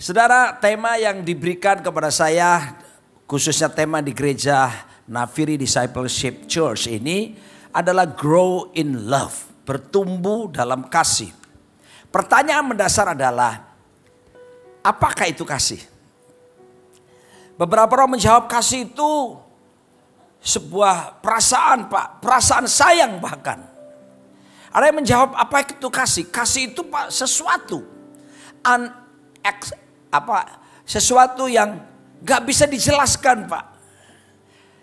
Saudara, tema yang diberikan kepada saya, khususnya tema di gereja Nafiri Discipleship Church ini adalah grow in love, bertumbuh dalam kasih. Pertanyaan mendasar adalah, apakah itu kasih? Beberapa orang menjawab kasih itu sebuah perasaan, Pak, perasaan sayang bahkan. Ada yang menjawab apa itu kasih? Kasih itu, Pak, sesuatu sesuatu yang gak bisa dijelaskan, Pak.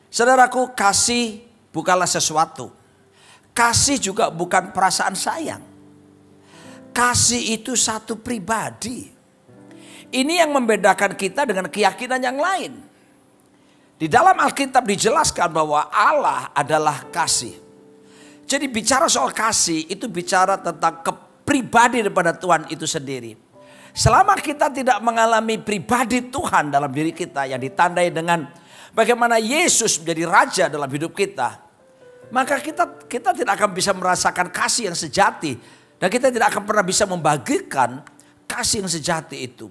Saudaraku, kasih bukanlah sesuatu. Kasih juga bukan perasaan sayang. Kasih itu satu pribadi. Ini yang membedakan kita dengan keyakinan yang lain. Di dalam Alkitab dijelaskan bahwa Allah adalah kasih. Jadi bicara soal kasih itu bicara tentang kepribadi daripada Tuhan itu sendiri. Selama kita tidak mengalami pribadi Tuhan dalam diri kita yang ditandai dengan bagaimana Yesus menjadi raja dalam hidup kita, maka kita tidak akan bisa merasakan kasih yang sejati dan kita tidak akan pernah bisa membagikan kasih yang sejati itu.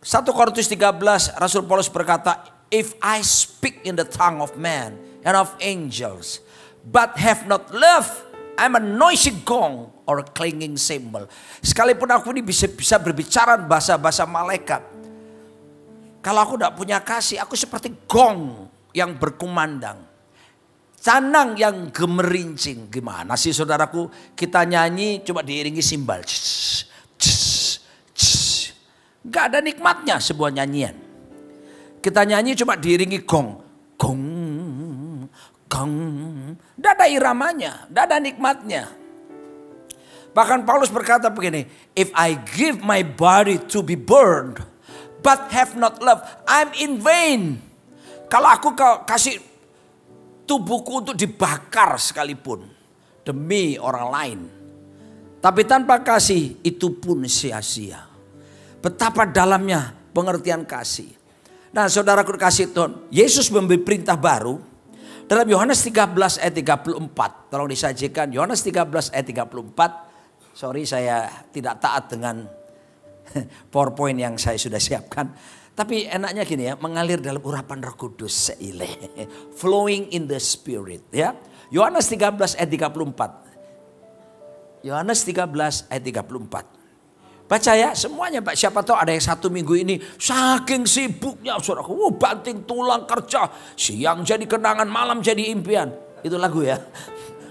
1 Korintus 13 Rasul Paulus berkata, "If I speak in the tongue of man and of angels, but have not love, I'm a noisy gong or a clanging cymbal." Sekalipun aku ini bisa berbicara bahasa-bahasa malaikat, kalau aku tidak punya kasih, aku seperti gong yang berkumandang, canang yang gemerincing. Gimana sih saudaraku, kita nyanyi cuma diiringi simbal. Gak ada nikmatnya sebuah nyanyian. Kita nyanyi cuma diiringi gong. Gong, gong. Gak ada iramanya, gak ada nikmatnya. Bahkan Paulus berkata begini, "If I give my body to be burned, but have not love, I'm in vain." Kalau aku kasih tubuhku untuk dibakar sekalipun demi orang lain, tapi tanpa kasih itu pun sia-sia. Betapa dalamnya pengertian kasih. Nah, saudaraku kasih Tuhan, Yesus memberi perintah baru dalam Yohanes 13 ayat 34. Tolong disajikan Yohanes 13 ayat 34. Sorry, saya tidak taat dengan PowerPoint yang saya sudah siapkan. Tapi enaknya gini ya, mengalir dalam urapan Roh Kudus, seile, flowing in the Spirit, ya. Yohanes 13 ayat 34. Yohanes 13 ayat 34. Baca ya semuanya, Pak. Siapa tahu ada yang satu minggu ini saking sibuknya, saudaraku, banting tulang kerja, siang jadi kenangan, malam jadi impian. Itu lagu ya.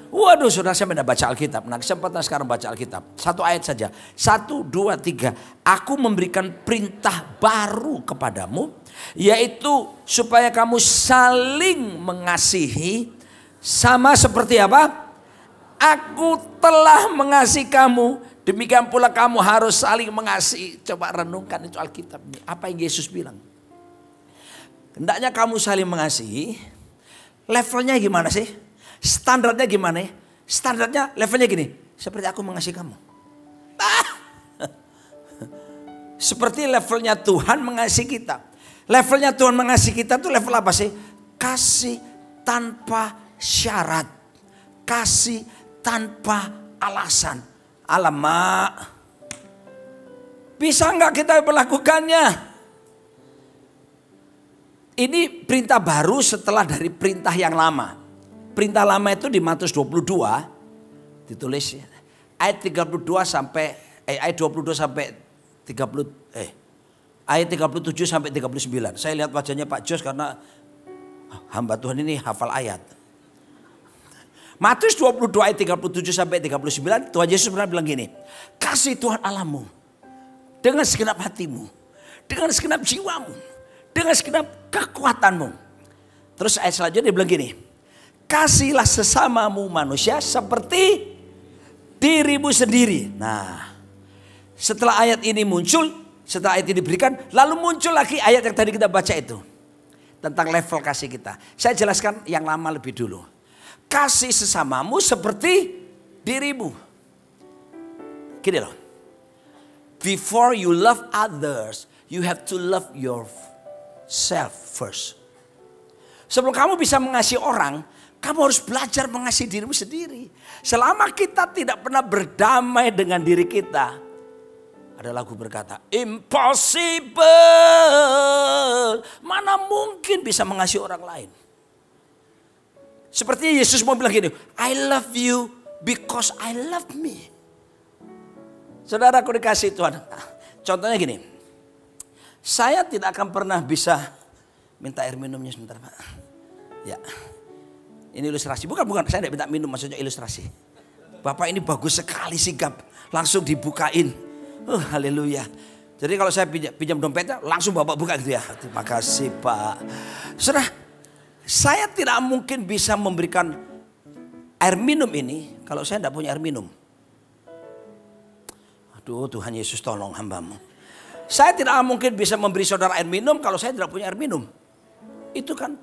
Waduh, saudara, saya tidak baca Alkitab. Nah, kesempatan sekarang baca Alkitab. Satu ayat saja. 1, 2, 3. Aku memberikan perintah baru kepadamu, yaitu supaya kamu saling mengasihi, sama seperti apa? Aku telah mengasihi kamu. Demikian pula kamu harus saling mengasihi. Coba renungkan itu Alkitab. Apa yang Yesus bilang? Hendaknya kamu saling mengasihi. Levelnya gimana sih? Standarnya gimana? Standarnya levelnya gini. Seperti aku mengasihi kamu. Seperti levelnya Tuhan mengasihi kita. Levelnya Tuhan mengasihi kita tuh level apa sih? Kasih tanpa syarat. Kasih tanpa alasan. Alamak, bisa nggak kita melakukannya? Ini perintah baru setelah dari perintah yang lama. Perintah lama itu di Matius 22 ditulis ayat 32 sampai ayat 22 sampai 30 ayat 37 sampai 39. Saya lihat wajahnya Pak Jos karena hamba Tuhan ini hafal ayat. Matius 22 ayat 37 sampai 39, Tuhan Yesus pernah bilang gini, kasih Tuhan Allahmu dengan segenap hatimu, dengan segenap jiwamu, dengan segenap kekuatanmu. Terus ayat selanjutnya dia bilang gini, kasihlah sesamamu manusia seperti dirimu sendiri. Nah, setelah ayat ini muncul, setelah ayat ini diberikan, lalu muncul lagi ayat yang tadi kita baca itu. Tentang level kasih kita. Saya jelaskan yang lama lebih dulu. Kasih sesamamu seperti dirimu. Gini loh. Before you love others, you have to love yourself first. Sebelum kamu bisa mengasihi orang, kamu harus belajar mengasihi dirimu sendiri. Selama kita tidak pernah berdamai dengan diri kita, Ada lagu berkata, impossible. Mana mungkin bisa mengasihi orang lain. Sepertinya Yesus mau bilang gini, I love you because I love me. Saudaraku dikasih Tuhan. Contohnya gini, saya tidak akan pernah bisa minta air minumnya sebentar Pak. Ya, ini ilustrasi. Bukan, saya tidak minta minum, maksudnya ilustrasi. Bapak ini bagus sekali sigap, langsung dibukain. Haleluya. Jadi kalau saya pinjam dompetnya langsung Bapak buka gitu ya. Terima kasih Pak. Saudara, saya tidak mungkin bisa memberikan air minum ini kalau saya tidak punya air minum. Aduh Tuhan Yesus tolong hambamu. Saya tidak mungkin bisa memberi saudara air minum kalau saya tidak punya air minum. Itu kan.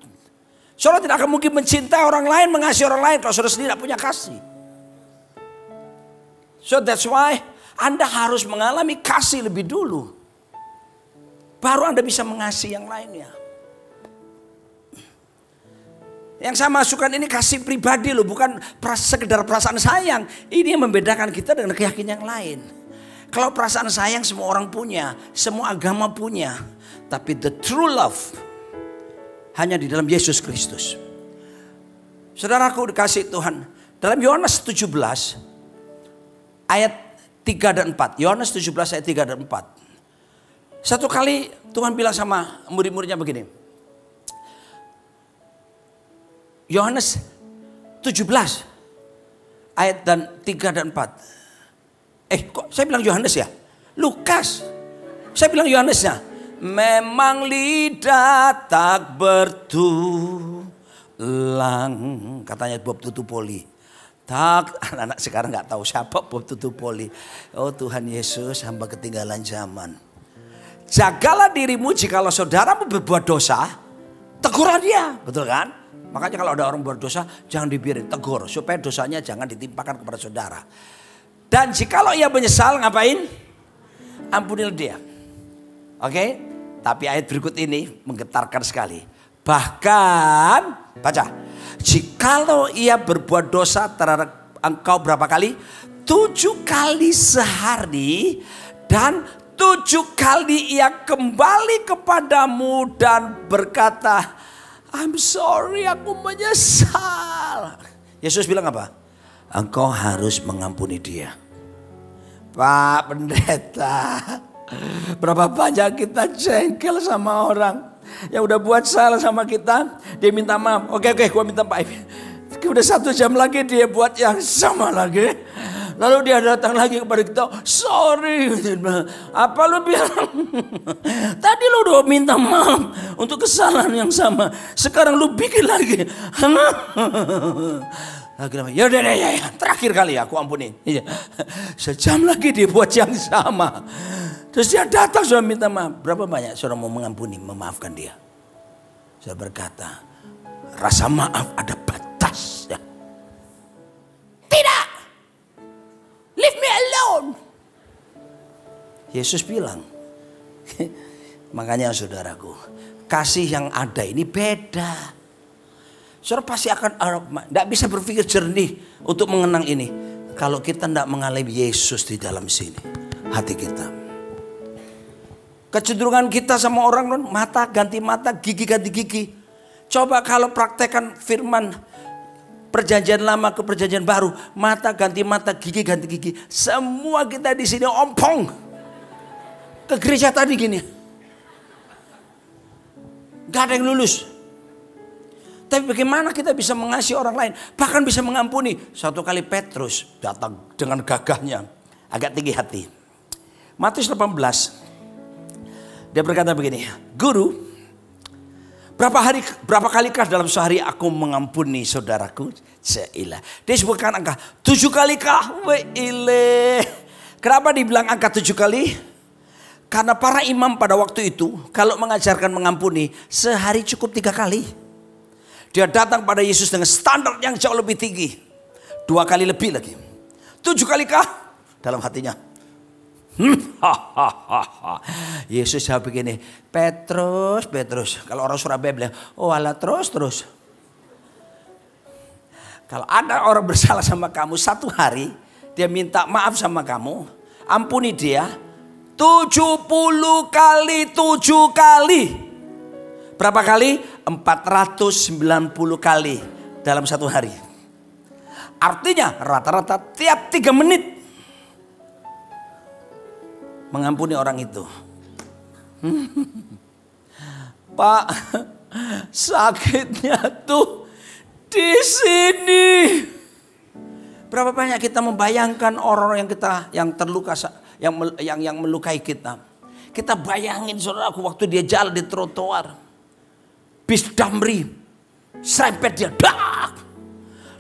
Saudara tidak akan mungkin mencintai orang lain, mengasihi orang lain kalau saudara sendiri tidak punya kasih. So that's why Anda harus mengalami kasih lebih dulu. Baru Anda bisa mengasihi yang lainnya. Yang saya masukkan ini kasih pribadi loh, bukan sekedar perasaan sayang. Ini yang membedakan kita dengan keyakinan yang lain. Kalau perasaan sayang semua orang punya, semua agama punya. Tapi the true love hanya di dalam Yesus Kristus. Saudaraku dikasih Tuhan. Dalam Yohanes 17 ayat 3 dan 4. Yohanes 17 ayat 3 dan 4. Satu kali Tuhan bilang sama murid-muridnya begini. Yohanes 17 ayat 3 dan 4. Kok saya bilang Yohanes ya? Lukas. Saya bilang Yohanesnya. Memang lidah tak bertulang. Katanya Bob Tutupoli. Anak-anak sekarang gak tahu siapa Bob Tutupoli. Oh Tuhan Yesus, hamba ketinggalan zaman. Jagalah dirimu jikalau saudaramu berbuat dosa, tegurlah dia. Betul kan? Makanya kalau ada orang berdosa jangan dibiarin, tegur. Supaya dosanya jangan ditimpakan kepada saudara. Dan jikalau ia menyesal ngapain? Ampunilah dia. Oke? Tapi ayat berikut ini menggetarkan sekali. Bahkan, baca. Jikalau ia berbuat dosa terhadap engkau berapa kali? 7 kali sehari. Dan 7 kali ia kembali kepadamu dan berkata, I'm sorry, aku menyesal. Yesus bilang apa? Engkau harus mengampuni dia. Pak Pendeta, berapa banyak kita jengkel sama orang yang udah buat salah sama kita, dia minta maaf. Oke, gua minta maaf. Udah 1 jam lagi dia buat yang sama lagi. Lalu dia datang lagi kepada kita, sorry. Apa lu bilang? Tadi lu udah minta maaf untuk kesalahan yang sama. Sekarang lu bikin lagi. Ya udah ya. Terakhir kali aku ampuni. Sejam lagi dia buat yang sama. Terus dia datang sudah minta maaf. Berapa banyak saudara mau mengampuni, memaafkan dia? Saya berkata, rasa maaf ada batasnya. Tidak. Leave me alone. Yesus bilang. Makanya saudaraku, kasih yang ada ini beda. Saudara pasti akan tidak bisa berpikir jernih untuk mengenang ini. Kalau kita tidak mengalami Yesus di dalam sini. Hati kita. Kecenderungan kita sama orang non, mata ganti mata, gigi ganti gigi. Coba kalau praktekkan firman perjanjian lama ke perjanjian baru, mata ganti mata, gigi ganti gigi. Semua kita di sini ompong. Ke gereja tadi gini. Gak ada yang lulus. Tapi bagaimana kita bisa mengasihi orang lain, bahkan bisa mengampuni. Suatu kali Petrus datang dengan gagahnya, agak tinggi hati. Matius 18. Dia berkata begini, Guru, berapa kalikah dalam sehari aku mengampuni saudaraku? Seilah. Dia sebutkan angka 7 kalikah? Weile. Kenapa dibilang angka 7 kali? Karena para imam pada waktu itu kalau mengajarkan mengampuni sehari cukup 3 kali. Dia datang pada Yesus dengan standar yang jauh lebih tinggi. 2 kali lebih lagi. 7 kalikah? Dalam hatinya. Yesus jawab begini, Petrus. Kalau orang Surabaya bilang, oh alah terus. Kalau ada orang bersalah sama kamu 1 hari, dia minta maaf sama kamu, ampuni dia. 70 kali 7 kali. Berapa kali? 490 kali dalam satu hari. Artinya rata-rata tiap 3 menit mengampuni orang itu. Pak, sakitnya tuh di sini. Berapa banyak kita membayangkan orang yang terluka, yang melukai kita. Kita bayangin saudaraku waktu dia jalan di trotoar, bis Damri, serempet dia,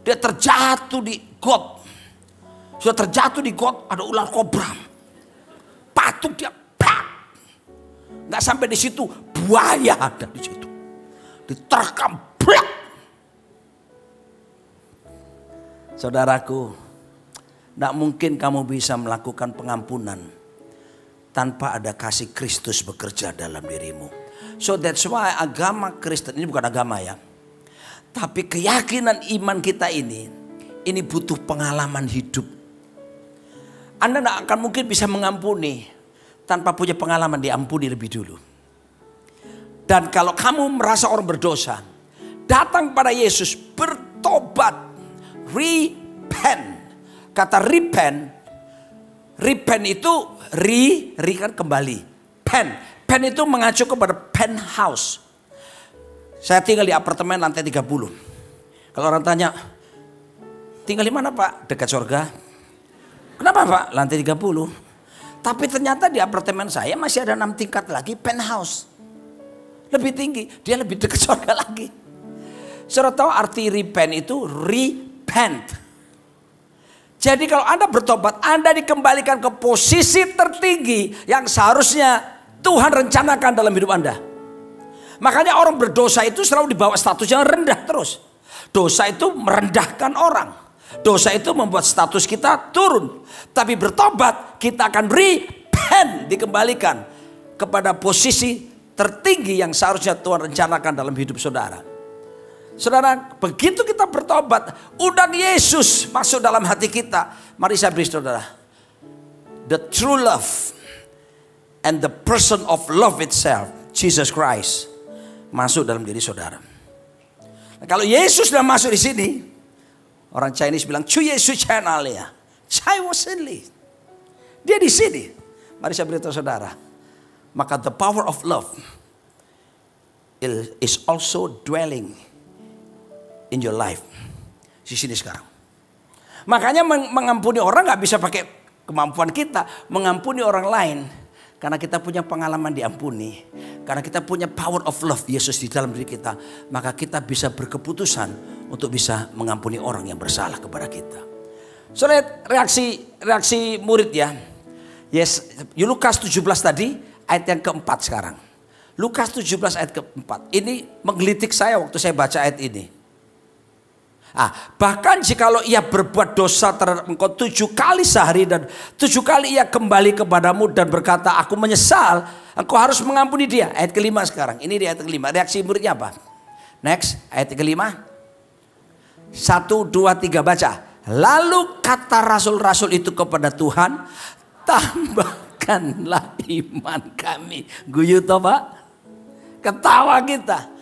dia terjatuh di got. Sudah terjatuh di got, ada ular kobra, patung dia, nggak sampai di situ, buaya ada di situ, diterkam, Saudaraku, tidak mungkin kamu bisa melakukan pengampunan tanpa ada kasih Kristus bekerja dalam dirimu. So that's why agama Kristen, ini bukan agama ya, tapi keyakinan iman kita ini butuh pengalaman hidup. Anda tidak akan mungkin bisa mengampuni tanpa punya pengalaman diampuni lebih dulu. Dan kalau kamu merasa orang berdosa, datang pada Yesus, bertobat. Repent. Kata repent itu re kan kembali. Pen itu mengacu kepada penthouse. Saya tinggal di apartemen lantai 30. Kalau orang tanya, tinggal di mana Pak? Dekat surga. Kenapa Pak? Lantai 30. Tapi ternyata di apartemen saya masih ada 6 tingkat lagi penthouse. Lebih tinggi, dia lebih dekat surga lagi. Saudara tahu arti repent itu repent. Jadi kalau Anda bertobat, Anda dikembalikan ke posisi tertinggi yang seharusnya Tuhan rencanakan dalam hidup Anda. Makanya orang berdosa itu selalu dibawa status yang rendah terus. Dosa itu merendahkan orang. Dosa itu membuat status kita turun. Tapi bertobat, kita akan repent, dikembalikan kepada posisi tertinggi yang seharusnya Tuhan rencanakan dalam hidup saudara. Saudara, begitu kita bertobat, undang Yesus masuk dalam hati kita. Mari saya beri saudara, the true love and the person of love itself, Jesus Christ, masuk dalam diri saudara. Nah, kalau Yesus sudah masuk di sini, orang Chinese bilang, Chu Yesus channel ya, Chai Wasenli. Dia di sini. Mari saya beritahu saudara, maka the power of love is also dwelling in your life. Di sini sekarang. Makanya mengampuni orang gak bisa pakai kemampuan kita. Mengampuni orang lain. Karena kita punya pengalaman diampuni. Karena kita punya power of love Yesus di dalam diri kita. Maka kita bisa berkeputusan untuk bisa mengampuni orang yang bersalah kepada kita. So lihat reaksi murid ya. Yes, Lukas 17 tadi ayat yang keempat sekarang. Lukas 17 ayat keempat. Ini menggelitik saya waktu saya baca ayat ini. Bahkan jikalau ia berbuat dosa terhadap engkau 7 kali sehari dan 7 kali ia kembali kepadamu dan berkata aku menyesal, engkau harus mengampuni dia. Ayat kelima sekarang. Ini di ayat kelima. Reaksi muridnya apa? Next, ayat kelima. 1, 2, 3 baca. Lalu kata rasul-rasul itu kepada Tuhan, tambahkanlah iman kami. Guyu toh Pak? Ketawa kita.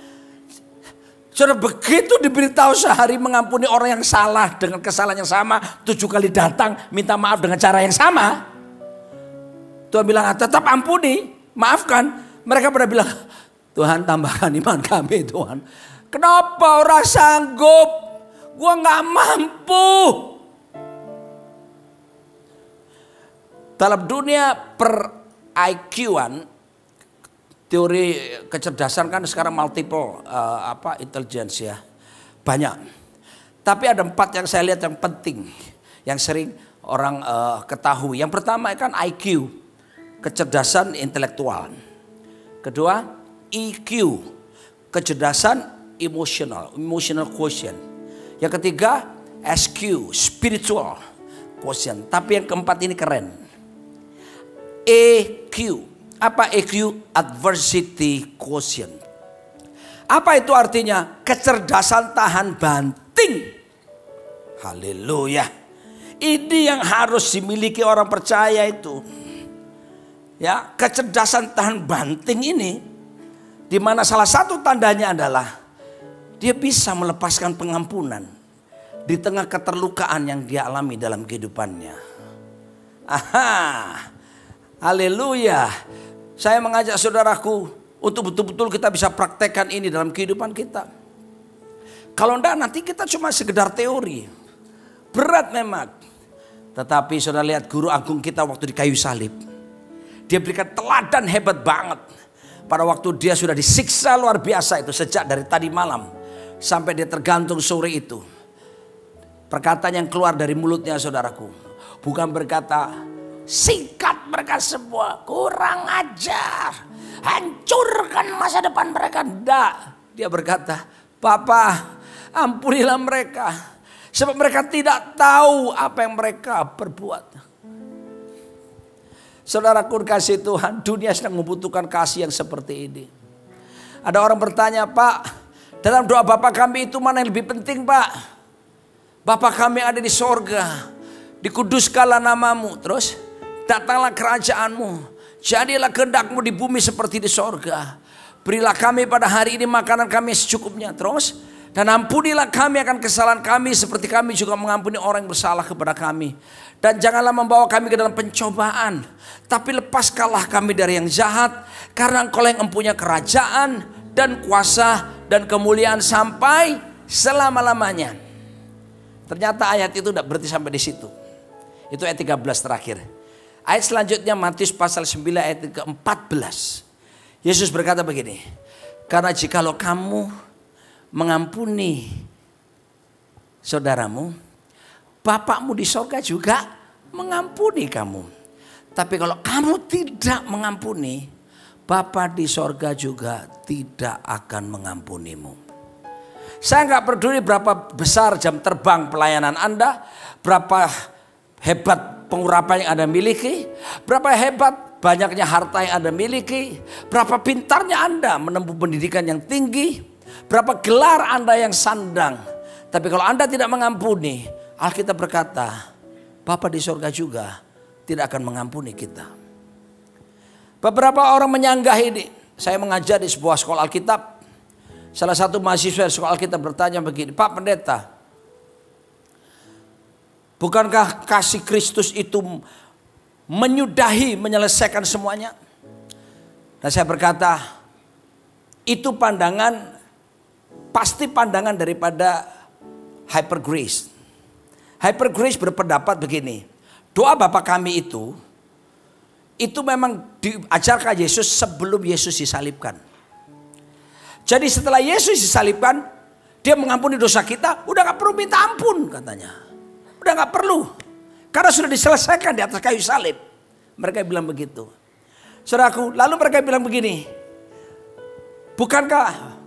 Saudara, begitu diberitahu sehari mengampuni orang yang salah dengan kesalahan yang sama, 7 kali datang minta maaf dengan cara yang sama. Tuhan bilang tetap ampuni, maafkan. Mereka pada bilang, Tuhan tambahkan iman kami Tuhan. Kenapa orang sanggup? Gua gak mampu. Dalam dunia per IQ-an, teori kecerdasan kan sekarang multiple intelligence ya. Banyak. Tapi ada 4 yang saya lihat yang penting. Yang sering orang ketahui. Yang pertama kan IQ. Kecerdasan intelektual. Kedua EQ. Kecerdasan emotional. Emotional quotient. Yang ketiga SQ. Spiritual quotient. Tapi yang keempat ini keren. EQ. Apa EQ? Adversity quotient. Apa itu artinya? Kecerdasan tahan banting. Haleluya. Ini yang harus dimiliki orang percaya itu. Ya, kecerdasan tahan banting ini, di mana salah satu tandanya adalah dia bisa melepaskan pengampunan di tengah keterlukaan yang dia alami dalam kehidupannya. Aha, haleluya. Saya mengajak saudaraku untuk betul-betul kita bisa praktekkan ini dalam kehidupan kita. Kalau enggak nanti kita cuma sekedar teori. Berat memang. Tetapi saudara lihat guru agung kita waktu di kayu salib. Dia berikan teladan hebat banget. Pada waktu dia sudah disiksa luar biasa itu sejak dari tadi malam. Sampai dia tergantung sore itu. Perkataan yang keluar dari mulutnya saudaraku. Bukan berkata, sikat mereka semua, kurang ajar. Hancurkan masa depan mereka. Tidak. Dia berkata, Bapa, ampunilah mereka. Sebab mereka tidak tahu apa yang mereka perbuat. Saudaraku kasih Tuhan, dunia sedang membutuhkan kasih yang seperti ini. Ada orang bertanya, Pak, dalam doa Bapa kami itu mana yang lebih penting, Pak? Bapa kami ada di sorga, dikuduskanlah namamu, terus datanglah kerajaanmu, jadilah kehendakmu di bumi seperti di sorga. Berilah kami pada hari ini makanan kami secukupnya, terus dan ampunilah kami akan kesalahan kami seperti kami juga mengampuni orang yang bersalah kepada kami. Dan janganlah membawa kami ke dalam pencobaan, tapi lepaskanlah kami dari yang jahat. Karena Engkau yang mempunyai kerajaan dan kuasa dan kemuliaan sampai selama-lamanya. Ternyata ayat itu tidak berhenti sampai di situ. Itu ayat 13 terakhir. Ayat selanjutnya Matius pasal 9 ayat ke-14. Yesus berkata begini. Karena jikalau kamu mengampuni saudaramu, Bapakmu di sorga juga mengampuni kamu. Tapi kalau kamu tidak mengampuni, Bapa di sorga juga tidak akan mengampunimu. Saya nggak peduli berapa besar jam terbang pelayanan Anda, berapa hebat pengurapan yang Anda miliki, berapa hebat banyaknya harta yang Anda miliki, berapa pintarnya Anda menempuh pendidikan yang tinggi, berapa gelar Anda yang sandang. Tapi kalau Anda tidak mengampuni, Alkitab berkata, Bapa di sorga juga tidak akan mengampuni kita. Beberapa orang menyanggah ini. Saya mengajar di sebuah sekolah Alkitab. Salah satu mahasiswa sekolah Alkitab bertanya begini, Pak Pendeta, bukankah kasih Kristus itu menyudahi, menyelesaikan semuanya? Dan saya berkata, itu pandangan, pasti pandangan daripada hyper grace. Hyper grace berpendapat begini, doa Bapa kami itu memang diajarkan Yesus sebelum Yesus disalibkan. Jadi setelah Yesus disalibkan, dia mengampuni dosa kita, udah gak perlu minta ampun katanya. Udah gak perlu, karena sudah diselesaikan di atas kayu salib. Mereka bilang begitu. Saudaraku, lalu mereka bilang begini, bukankah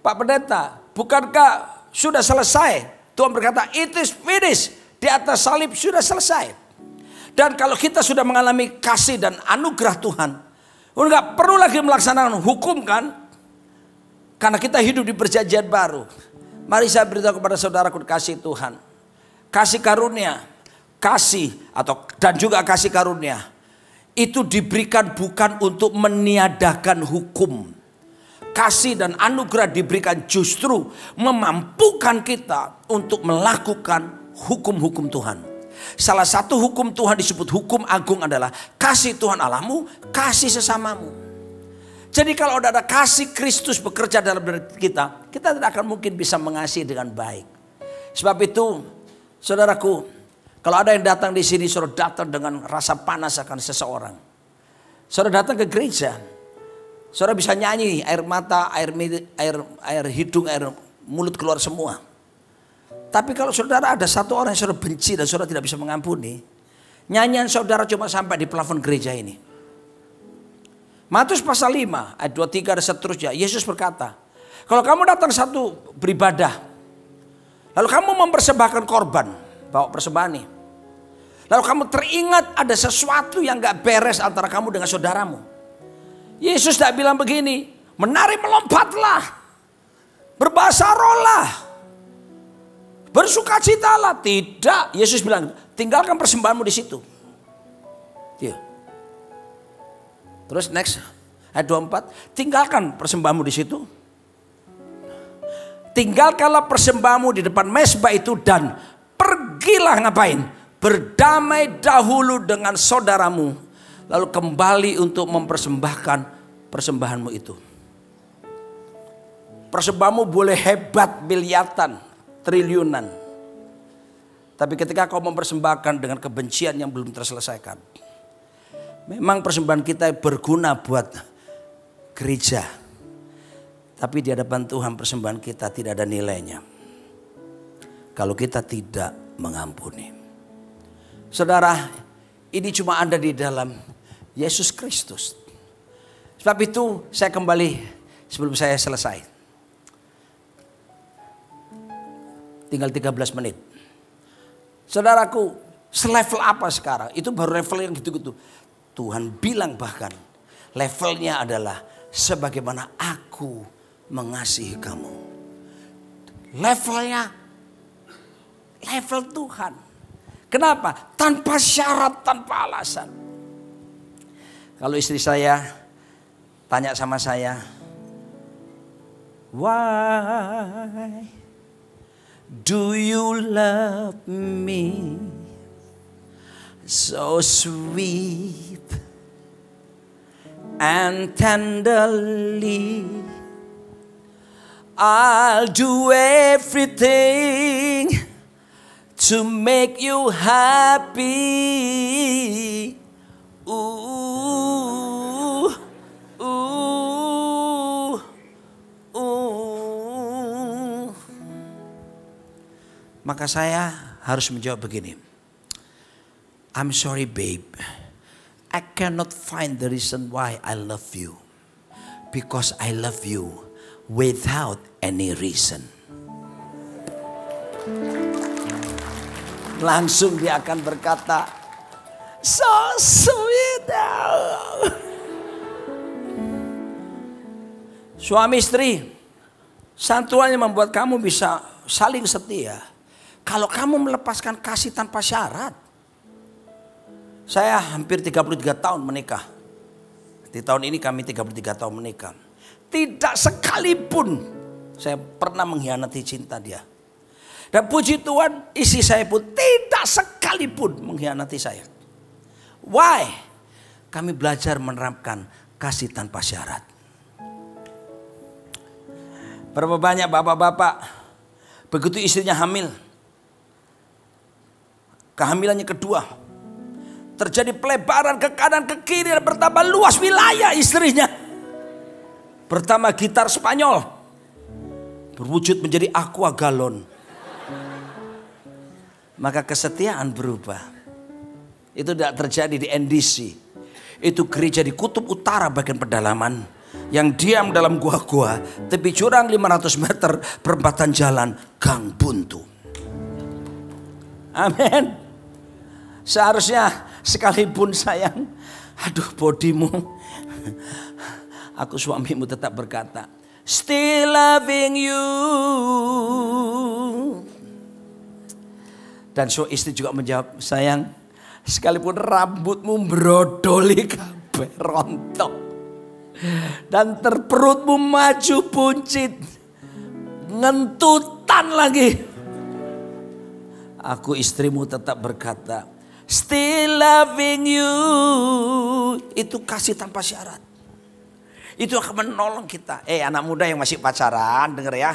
Pak Pendeta, bukankah sudah selesai? Tuhan berkata, it is finished. Di atas salib sudah selesai. Dan kalau kita sudah mengalami kasih dan anugerah Tuhan, udah gak perlu lagi melaksanakan hukum kan? Karena kita hidup di perjanjian baru. Mari saya beritahu kepada saudaraku kasih Tuhan. Kasih karunia, kasih dan juga kasih karunia itu diberikan bukan untuk meniadakan hukum. Kasih dan anugerah diberikan justru memampukan kita untuk melakukan hukum-hukum Tuhan. Salah satu hukum Tuhan disebut hukum agung adalah kasih Tuhan Allahmu, kasih sesamamu. Jadi kalau ada kasih Kristus bekerja dalam diri kita, kita tidak akan mungkin bisa mengasihi dengan baik. Sebab itu, saudaraku, kalau ada yang datang di sini, saudara datang dengan rasa panas akan seseorang. Saudara datang ke gereja, saudara bisa nyanyi, air mata, air hidung, air mulut keluar semua. Tapi kalau saudara ada satu orang yang saudara benci dan saudara tidak bisa mengampuni, nyanyian saudara cuma sampai di plafon gereja ini. Matius pasal 5 ayat 23 dan seterusnya, Yesus berkata, kalau kamu datang satu beribadah, lalu kamu mempersembahkan korban, bawa persembahan nih, lalu kamu teringat ada sesuatu yang gak beres antara kamu dengan saudaramu, Yesus tidak bilang begini, menari melompatlah, berbahasa rohlah, bersukacitalah. Tidak, Yesus bilang tinggalkan persembahanmu di situ. Terus next, ayat 24, tinggalkan persembahanmu di situ. Tinggalkanlah persembahanmu di depan mezbah itu dan pergilah ngapain? Berdamai dahulu dengan saudaramu. Lalu kembali untuk mempersembahkan persembahanmu itu. Persembahanmu boleh hebat, miliaran, triliunan. Tapi ketika kau mempersembahkan dengan kebencian yang belum terselesaikan. Memang persembahan kita berguna buat gereja. Tapi di hadapan Tuhan persembahan kita tidak ada nilainya. Kalau kita tidak mengampuni. Saudara, ini cuma ada di dalam Yesus Kristus. Sebab itu saya kembali sebelum saya selesai. Tinggal 13 menit. Saudaraku, selevel apa sekarang? Itu baru level yang gitu-gitu. Tuhan bilang bahkan levelnya adalah sebagaimana aku mengasihi kamu. Levelnya level Tuhan. Kenapa? Tanpa syarat, tanpa alasan. Kalau istri saya tanya sama saya, why do you love me so sweet and tenderly? I'll do everything to make you happy. Ooh, ooh, ooh. Maka saya harus menjawab begini. I'm sorry babe. I cannot find the reason why I love you. Because I love you without any reason. Langsung dia akan berkata, so sweet. Suami istri, santuannya membuat kamu bisa saling setia. Kalau kamu melepaskan kasih tanpa syarat. Saya hampir 33 tahun menikah. Di tahun ini kami 33 tahun menikah. Tidak sekalipun saya pernah mengkhianati cinta dia. Dan puji Tuhan, istri saya pun tidak sekalipun mengkhianati saya. Why? Kami belajar menerapkan kasih tanpa syarat. Berapa banyak bapak-bapak begitu istrinya hamil, kehamilannya kedua, terjadi pelebaran ke kanan ke kiri dan bertambah luas wilayah istrinya. Pertama gitar Spanyol berwujud menjadi aqua galon. Maka kesetiaan berubah. Itu tidak terjadi di NDC. Itu gereja di kutub utara bagian pedalaman. Yang diam dalam gua-gua. Tepi jurang 500 meter. Perempatan jalan gang buntu. Amin. Seharusnya sekalipun sayang. Aduh bodimu. Aku suamimu tetap berkata. Still loving you. Dan so istri juga menjawab, sayang, sekalipun rambutmu brodoli kabeh rontok. Dan terperutmu maju puncit. Ngentutan lagi. Aku istrimu tetap berkata, still loving you. Itu kasih tanpa syarat. Itu akan menolong kita. Anak muda yang masih pacaran, denger ya.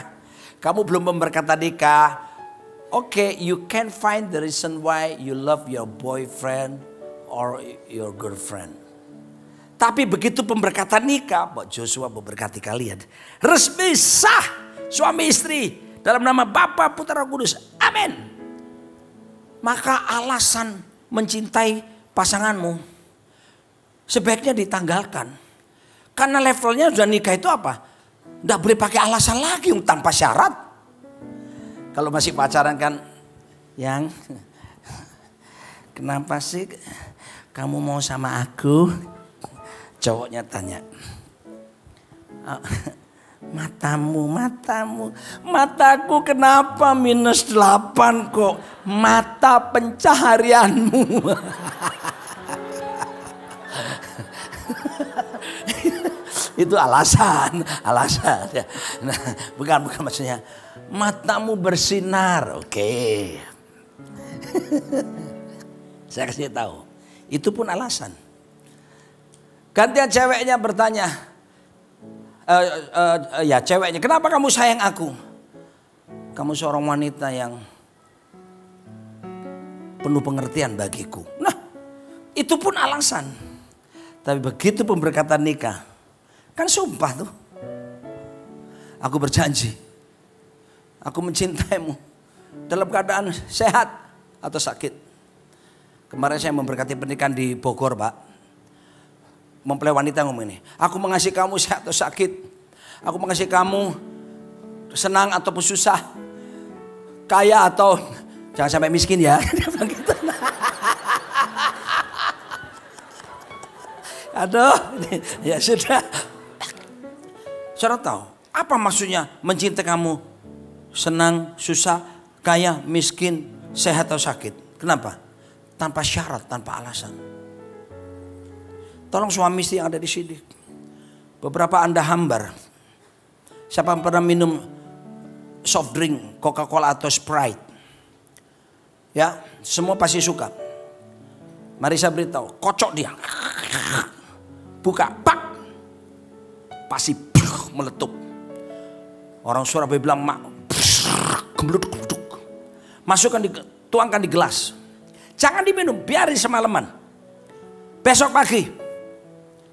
Kamu belum memberkati nikah. Okay, you can find the reason why you love your boyfriend or your girlfriend. Tapi begitu pemberkatan nikah, Pak Joshua memberkati kalian. Resmi sah suami istri dalam nama Bapa, Putra, Roh Kudus. Amin. Maka alasan mencintai pasanganmu sebaiknya ditanggalkan. Karena levelnya sudah nikah itu apa? Tidak boleh pakai alasan lagi tanpa syarat. Kalau masih pacaran kan, yang kenapa sih kamu mau sama aku? Cowoknya tanya, mataku kenapa -8 kok? Mata pencaharianmu. Itu alasan ya. Nah, bukan maksudnya matamu bersinar, oke. Saya kasih tahu, itu pun alasan. Gantian ceweknya bertanya, ceweknya, kenapa kamu sayang aku? Kamu seorang wanita yang penuh pengertian bagiku. Nah, itu pun alasan. Tapi begitu pemberkatan nikah, kan sumpah tuh. Aku berjanji, aku mencintaimu dalam keadaan sehat atau sakit. Kemarin saya memberkati pernikahan di Bogor, Pak. Mempelai wanita ngomong ini, aku mengasihi kamu sehat atau sakit. Aku mengasihi kamu senang ataupun susah. Kaya atau jangan sampai miskin ya. Aduh, ya sudah. Saudara tahu apa maksudnya mencintai kamu senang, susah, kaya, miskin, sehat atau sakit? Kenapa? Tanpa syarat, tanpa alasan. Tolong suami istri yang ada di sini. Beberapa Anda hambar. Siapa yang pernah minum soft drink, Coca-Cola atau Sprite? Ya, semua pasti suka. Mari saya beritahu, kocok dia. Buka, pak. Pasti meletup. Orang Surabaya bilang, mak, gembluduk. Masukkan, tuangkan di gelas. Jangan diminum, biarin semalaman. Besok pagi.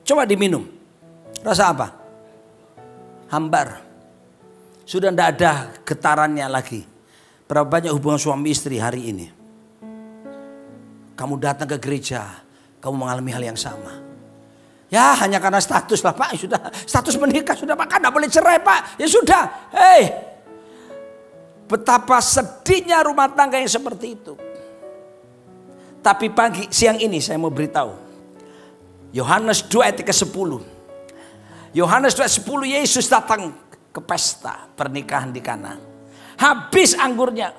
Coba diminum. Rasa apa? Hambar. Sudah tidak ada getarannya lagi. Berapa banyak hubungan suami istri hari ini? Kamu datang ke gereja, kamu mengalami hal yang sama. Ya hanya karena status lah Pak. Sudah status menikah sudah Pak. Kan tidak boleh cerai Pak. Ya sudah. Hei. Betapa sedihnya rumah tangga yang seperti itu. Tapi siang ini saya mau beritahu. Yohanes 2 ayat ke-10. Yohanes 2 ayat 10, Yesus datang ke pesta pernikahan di Kana. Habis anggurnya.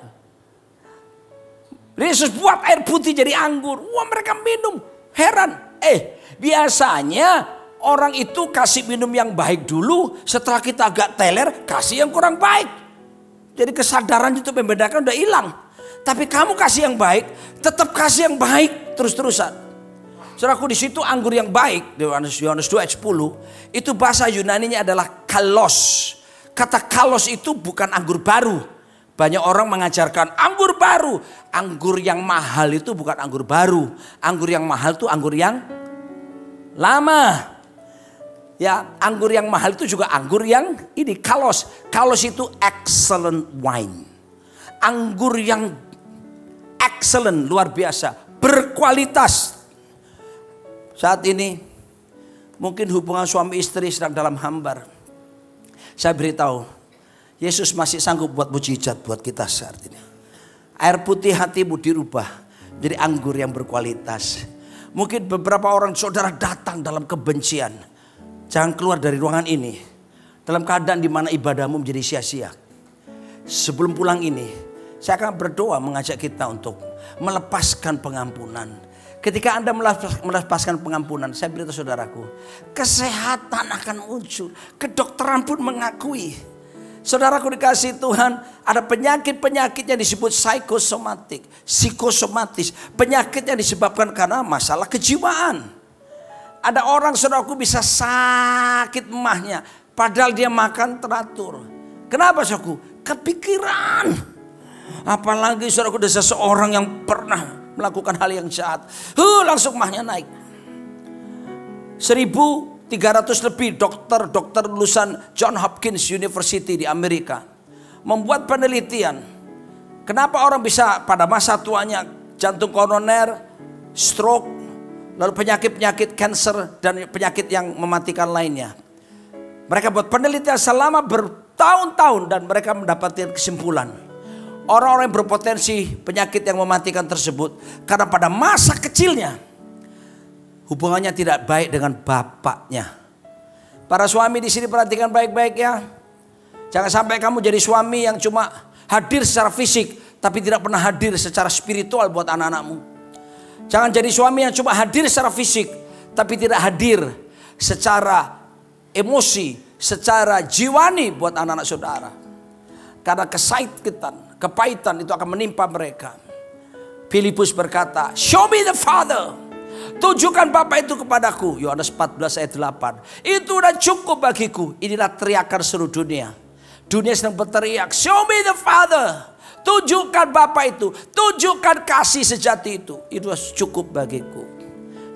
Yesus buat air putih jadi anggur. Wah, mereka minum. Heran. Biasanya orang itu kasih minum yang baik dulu. Setelah kita agak teler, kasih yang kurang baik. Jadi kesadaran itu membedakan udah hilang. Tapi kamu kasih yang baik, tetap kasih yang baik terus-terusan. Saudaraku, di situ anggur yang baik, Yohanes 2 ayat 10, itu bahasa Yunaninya adalah kalos. Kata kalos itu bukan anggur baru. Banyak orang mengajarkan anggur baru. Anggur yang mahal itu bukan anggur baru. Anggur yang mahal itu anggur yang lama. Ya, anggur yang mahal itu juga anggur yang ini kalos. Kalos itu excellent wine. Anggur yang excellent, luar biasa, berkualitas. Saat ini mungkin hubungan suami istri sedang dalam hambar. Saya beritahu, Yesus masih sanggup buat mujizat buat kita saat ini. Air putih hatimu dirubah jadi anggur yang berkualitas. Mungkin beberapa orang saudara datang dalam kebencian. Jangan keluar dari ruangan ini dalam keadaan di mana ibadahmu menjadi sia-sia. Sebelum pulang ini, saya akan berdoa mengajak kita untuk melepaskan pengampunan. Ketika Anda melepaskan pengampunan, saya beritahu saudaraku, kesehatan akan muncul. Kedokteran pun mengakui. Saudaraku dikasih Tuhan, ada penyakit-penyakit yang disebut psikosomatis. Penyakit yang disebabkan karena masalah kejiwaan. Ada orang saudaraku bisa sakit emahnya, padahal dia makan teratur. Kenapa saudaraku? Kepikiran. Apalagi saudaraku ada seseorang yang pernah melakukan hal yang jahat, langsung mahnya naik. 1.300 lebih dokter lulusan John Hopkins University di Amerika membuat penelitian. Kenapa orang bisa pada masa tuanya jantung koroner, stroke, lalu penyakit-penyakit kanker dan penyakit yang mematikan lainnya. Mereka buat penelitian selama bertahun-tahun dan mereka mendapatkan kesimpulan. Orang-orang yang berpotensi penyakit yang mematikan tersebut karena pada masa kecilnya hubungannya tidak baik dengan bapaknya. Para suami di sini perhatikan baik-baik ya. Jangan sampai kamu jadi suami yang cuma hadir secara fisik tapi tidak pernah hadir secara spiritual buat anak-anakmu. Jangan jadi suami yang cuma hadir secara fisik tapi tidak hadir secara emosi, secara jiwani buat anak-anak saudara. Karena kesakitan, kepahitan itu akan menimpa mereka. Filipus berkata, show me the Father. Tunjukkan Bapa itu kepadaku. Yohanes 14 ayat 8. Itu udah cukup bagiku. Inilah teriakan seluruh dunia. Dunia sedang berteriak, show me the Father. Tunjukkan Bapa itu. Tunjukkan kasih sejati itu. Itu cukup bagiku.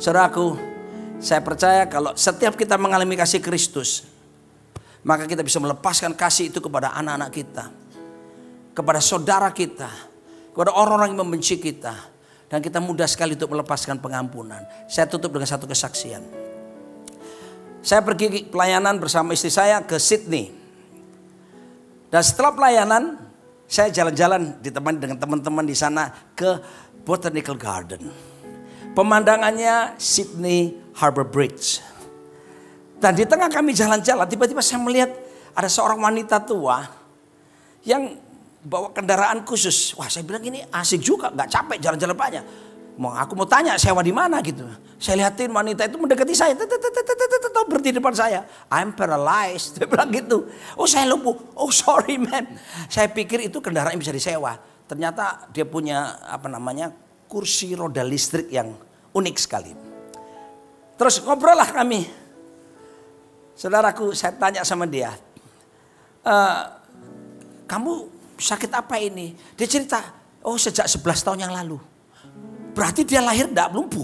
Saudaraku, saya percaya kalau setiap kita mengalami kasih Kristus, maka kita bisa melepaskan kasih itu kepada anak-anak kita, kepada saudara kita, kepada orang-orang yang membenci kita. Dan kita mudah sekali untuk melepaskan pengampunan. Saya tutup dengan satu kesaksian. Saya pergi pelayanan bersama istri saya ke Sydney. Dan setelah pelayanan, saya jalan-jalan ditemani dengan teman-teman di sana ke Botanical Garden. Pemandangannya Sydney Harbour Bridge. Dan di tengah kami jalan-jalan, tiba-tiba saya melihat ada seorang wanita tua yang bawa kendaraan khusus. Wah, saya bilang ini asik juga, nggak capek jalan-jalan banyak. Aku mau tanya sewa di mana gitu. Saya lihatin wanita itu mendekati saya, berhenti di depan saya. I'm paralyzed, dia bilang gitu. Oh, saya lumpuh. Oh, sorry man. Saya pikir itu kendaraan yang bisa disewa. Ternyata dia punya kursi roda listrik yang unik sekali. Terus ngobrol lah kami. Saudaraku, saya tanya sama dia, kamu sakit apa ini? Dia cerita, oh sejak 11 tahun yang lalu. Berarti dia lahir tidak lumpuh.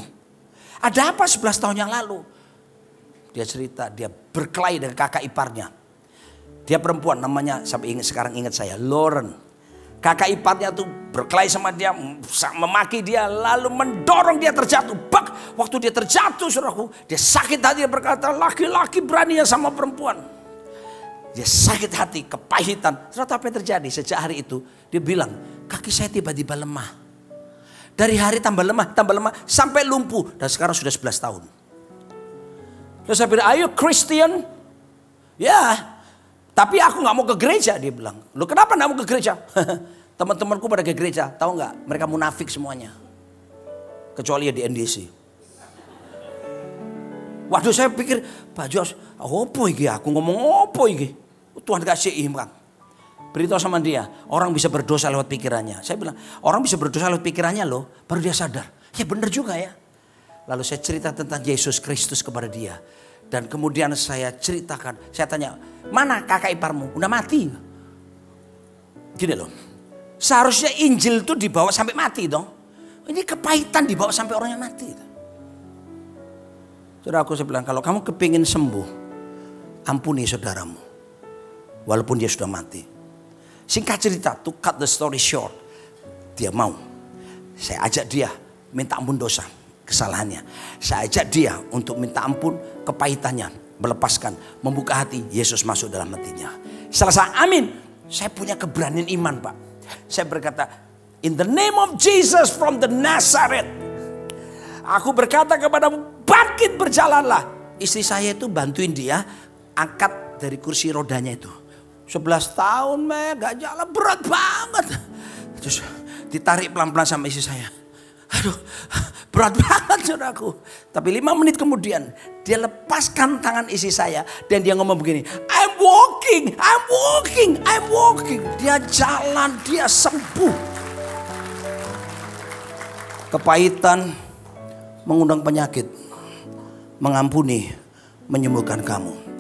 Ada apa 11 tahun yang lalu? Dia cerita, dia berkelahi dengan kakak iparnya. Dia perempuan, namanya sampai sekarang ingat saya, Lauren. Kakak iparnya tuh berkelahi sama dia, memaki dia, lalu mendorong dia terjatuh. Bak, waktu dia terjatuh, saudaraku, dia sakit hati, dia berkata, laki-laki berani sama perempuan. Dia sakit hati, kepahitan. Saudara, apa yang terjadi? Sejak hari itu, dia bilang, kaki saya tiba-tiba lemah. Dari hari tambah lemah, sampai lumpuh. Dan sekarang sudah 11 tahun. Terus saya bilang, are you Christian? Ya. Tapi aku gak mau ke gereja, dia bilang. Loh, kenapa gak mau ke gereja? Teman-temanku pada ke gereja, tahu gak? Mereka munafik semuanya. Kecuali ya di NDC. Waduh, saya pikir, Pak Jos, apa ini? Aku ngomong apa ini? Tuhan kasih iman. Beritahu sama dia, orang bisa berdosa lewat pikirannya. Saya bilang, orang bisa berdosa lewat pikirannya loh, baru dia sadar. Ya benar juga ya. Lalu saya cerita tentang Yesus Kristus kepada dia. Dan kemudian saya ceritakan, saya tanya, mana kakak iparmu? Udah mati. Gini loh, seharusnya Injil itu dibawa sampai mati dong. Ini kepahitan dibawa sampai orang yang mati. Saudara, saya bilang, kalau kamu kepingin sembuh, ampuni saudaramu. Walaupun dia sudah mati. Singkat cerita, to cut the story short, dia mau. Saya ajak dia minta ampun dosa, kesalahannya. Saya ajak dia untuk minta ampun kepahitannya, melepaskan, membuka hati. Yesus masuk dalam hatinya. Selesai, amin. Saya punya keberanian iman, Pak. Saya berkata, in the name of Jesus from the Nazareth, aku berkata kepadamu, bangkit berjalanlah. Istri saya itu bantuin dia angkat dari kursi rodanya itu. 11 tahun gak jalan, berat banget. Terus ditarik pelan-pelan sama istri saya. Aduh, berat banget saudaraku. Tapi 5 menit kemudian dia lepaskan tangan istri saya. Dan dia ngomong begini, I'm walking. Dia jalan, dia sembuh. Kepahitan mengundang penyakit, mengampuni, menyembuhkan kamu.